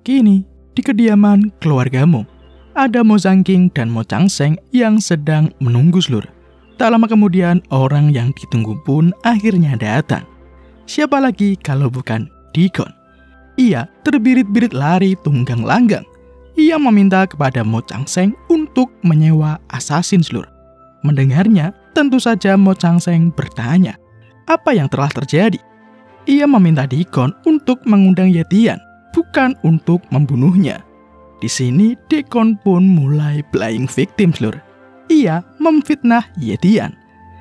Kini, di kediaman keluarga Mo, ada Mo Zhangqing dan Mo Changsheng yang sedang menunggu seluruh. Tak lama kemudian, orang yang ditunggu pun akhirnya datang. Siapa lagi kalau bukan Dikon? Ia terbirit-birit lari tunggang langgang. Ia meminta kepada Mo Changsheng untuk menyewa assassin seluruh. Mendengarnya, tentu saja Mo Changsheng bertanya, apa yang telah terjadi? Ia meminta Dikon untuk mengundang Ye Tian, bukan untuk membunuhnya. Di sini, Dikon pun mulai playing victim seluruh. Ia memfitnah Ye Tian.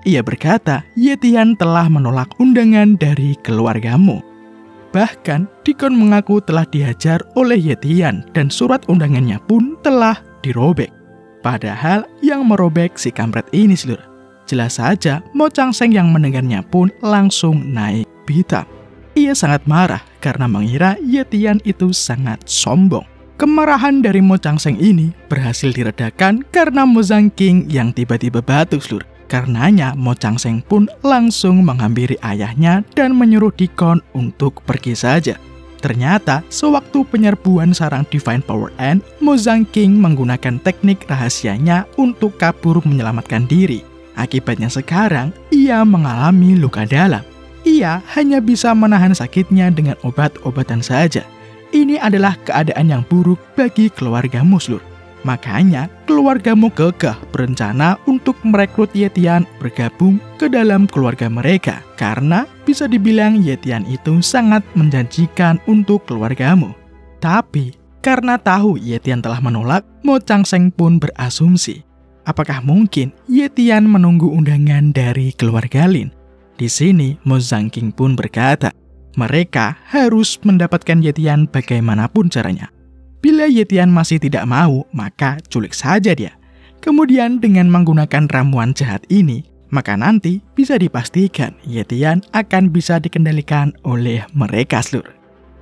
Ia berkata, Ye Tian telah menolak undangan dari keluarga Mo. Bahkan, Dikon mengaku telah dihajar oleh Ye Tian dan surat undangannya pun telah dirobek. Padahal yang merobek si kampret ini seluruh. Jelas saja, Mo Changsheng yang mendengarnya pun langsung naik pitam. Ia sangat marah karena mengira Ye Tian itu sangat sombong. Kemarahan dari Mo Changsheng ini berhasil diredakan karena Mo Zhangqing yang tiba-tiba batuk seluruh. Karenanya Mo Changsheng pun langsung menghampiri ayahnya dan menyuruh Dikon untuk pergi saja. Ternyata sewaktu penyerbuan sarang Divine Power End, Mo Zhangqing menggunakan teknik rahasianya untuk kabur menyelamatkan diri. Akibatnya sekarang ia mengalami luka dalam. Ia hanya bisa menahan sakitnya dengan obat-obatan saja. Ini adalah keadaan yang buruk bagi keluarga Mo seluruh. Makanya keluarga Mo kekeh berencana untuk merekrut Ye Tian bergabung ke dalam keluarga mereka. Karena bisa dibilang Ye Tian itu sangat menjanjikan untuk keluarga Mo. Tapi karena tahu Ye Tian telah menolak, Mo Changsheng pun berasumsi, apakah mungkin Ye Tian menunggu undangan dari keluarga Lin? Di sini Mo Zhangqing pun berkata, mereka harus mendapatkan Ye Tian bagaimanapun caranya. Bila Ye Tian masih tidak mau, maka culik saja dia. Kemudian dengan menggunakan ramuan jahat ini, maka nanti bisa dipastikan Ye Tian akan bisa dikendalikan oleh mereka seluruh.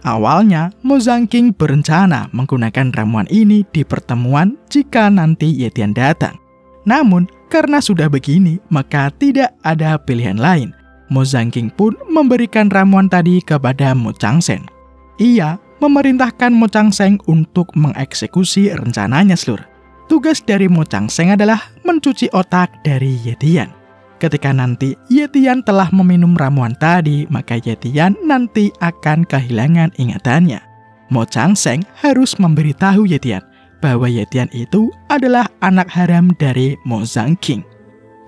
Awalnya, Mo Zhangqing berencana menggunakan ramuan ini di pertemuan jika nanti Ye Tian datang. Namun, karena sudah begini, maka tidak ada pilihan lain. Mo Zhangqing pun memberikan ramuan tadi kepada Mo Changsheng. Ia memerintahkan Mo Changsheng untuk mengeksekusi rencananya seluruh. Tugas dari Mo Changsheng adalah mencuci otak dari Ye Tian. Ketika nanti Ye Tian telah meminum ramuan tadi, maka Ye Tian nanti akan kehilangan ingatannya. Mo Changsheng harus memberitahu Ye Tian bahwa Ye Tian itu adalah anak haram dari Mo Zhangqing.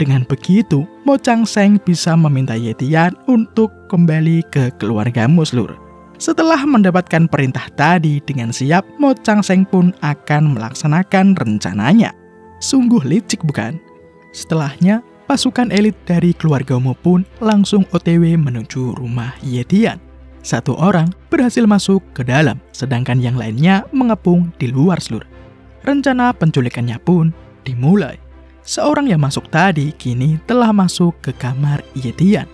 Dengan begitu, Mo Changsheng bisa meminta Ye Tian untuk kembali ke keluarga Mo seluruh. Setelah mendapatkan perintah tadi dengan siap, Mo Changsheng pun akan melaksanakan rencananya. Sungguh licik bukan? Setelahnya, pasukan elit dari keluarga Mo pun langsung OTW menuju rumah Ye Tian. Satu orang berhasil masuk ke dalam, sedangkan yang lainnya mengepung di luar seluruh. Rencana penculikannya pun dimulai. Seorang yang masuk tadi kini telah masuk ke kamar Ye Tian.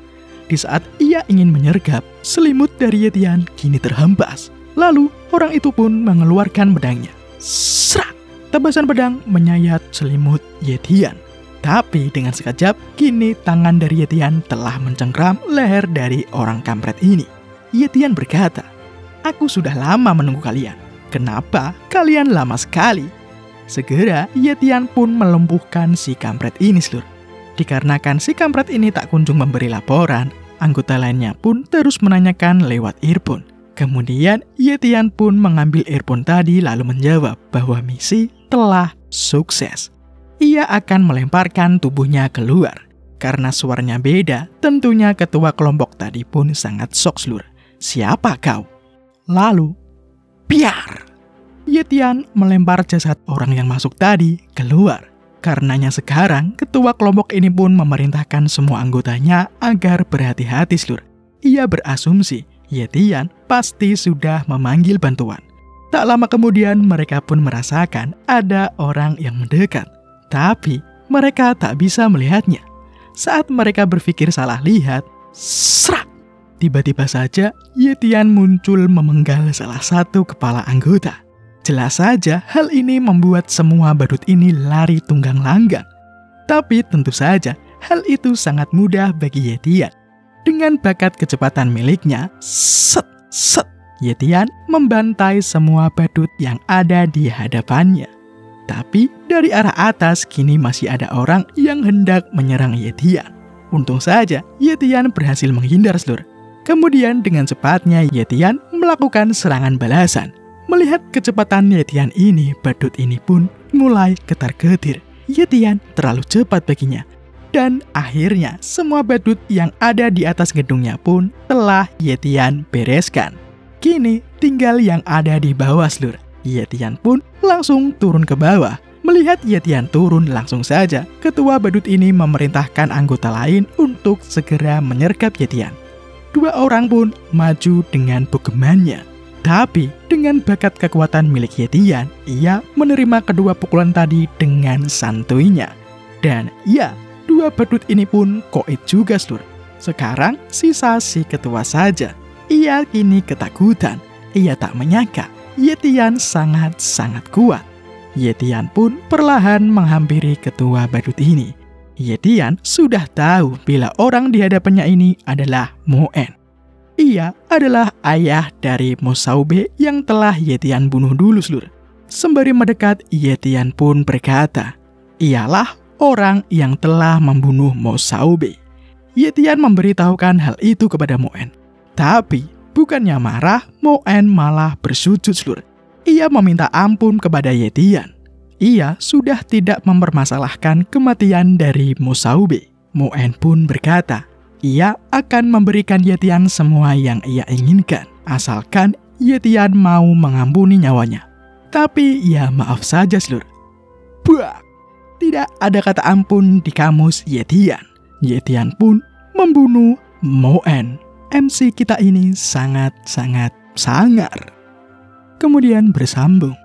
Di saat ia ingin menyergap, selimut dari Ye Tian kini terhempas. Lalu orang itu pun mengeluarkan pedangnya. Serak! Tebasan pedang menyayat selimut Ye Tian. Tapi dengan sekejap, kini tangan dari Ye Tian telah mencengkram leher dari orang kampret ini. Ye Tian berkata, aku sudah lama menunggu kalian. Kenapa kalian lama sekali? Segera Ye Tian pun melumpuhkan si kampret ini seluruh. Dikarenakan si kampret ini tak kunjung memberi laporan, anggota lainnya pun terus menanyakan lewat earphone. Kemudian Ye Tian pun mengambil earphone tadi lalu menjawab bahwa misi telah sukses. Ia akan melemparkan tubuhnya keluar. Karena suaranya beda, tentunya ketua kelompok tadi pun sangat shock seluruh. Siapa kau? Lalu, biar! Ye Tian melempar jasad orang yang masuk tadi keluar. Karenanya sekarang, ketua kelompok ini pun memerintahkan semua anggotanya agar berhati-hati seluruh. Ia berasumsi, Ye Tian pasti sudah memanggil bantuan. Tak lama kemudian mereka pun merasakan ada orang yang mendekat. Tapi mereka tak bisa melihatnya. Saat mereka berpikir salah lihat, serak! Tiba-tiba saja Ye Tian muncul memenggal salah satu kepala anggota. Jelas saja hal ini membuat semua badut ini lari tunggang langgang. Tapi tentu saja hal itu sangat mudah bagi Ye Tian. Dengan bakat kecepatan miliknya, set, Yetian membantai semua badut yang ada di hadapannya. Tapi dari arah atas kini masih ada orang yang hendak menyerang Yetian. Untung saja Yetian berhasil menghindar, Lur. Kemudian dengan cepatnya Yetian melakukan serangan balasan. Melihat kecepatan Yetian ini, badut ini pun mulai ketar-ketir. Yetian terlalu cepat baginya. Dan akhirnya semua badut yang ada di atas gedungnya pun telah Yetian bereskan. Kini tinggal yang ada di bawah, Lur. Yetian pun langsung turun ke bawah. Melihat Yetian turun, langsung saja ketua badut ini memerintahkan anggota lain untuk segera menyergap Yetian. Dua orang pun maju dengan bogemannya. Tapi dengan bakat kekuatan milik Yetian, ia menerima kedua pukulan tadi dengan santuinya. Dan ya, dua badut ini pun koit juga, Lur. Sekarang sisa si ketua saja. Ia kini ketakutan. Ia tak menyangka Yetian sangat-sangat kuat. Yetian pun perlahan menghampiri ketua badut ini. Yetian sudah tahu bila orang di hadapannya ini adalah Moen. Ia adalah ayah dari Mo Saube yang telah Yetian bunuh dulu, Lur. Sembari mendekat, Yetian pun berkata, "Ialah orang yang telah membunuh Mo Saube." Yetian memberitahukan hal itu kepada Moen. Tapi bukannya marah, Moen malah bersujud, Lur. Ia meminta ampun kepada Yetian. Ia sudah tidak mempermasalahkan kematian dari Mo Saube. Moen pun berkata, ia akan memberikan Yetian semua yang ia inginkan, asalkan Yetian mau mengampuni nyawanya. Tapi ya maaf saja, Lur. Buah! Tidak ada kata ampun di kamus Yetian. Yetian pun membunuh Moen. MC kita ini sangat-sangat sangar. Kemudian bersambung.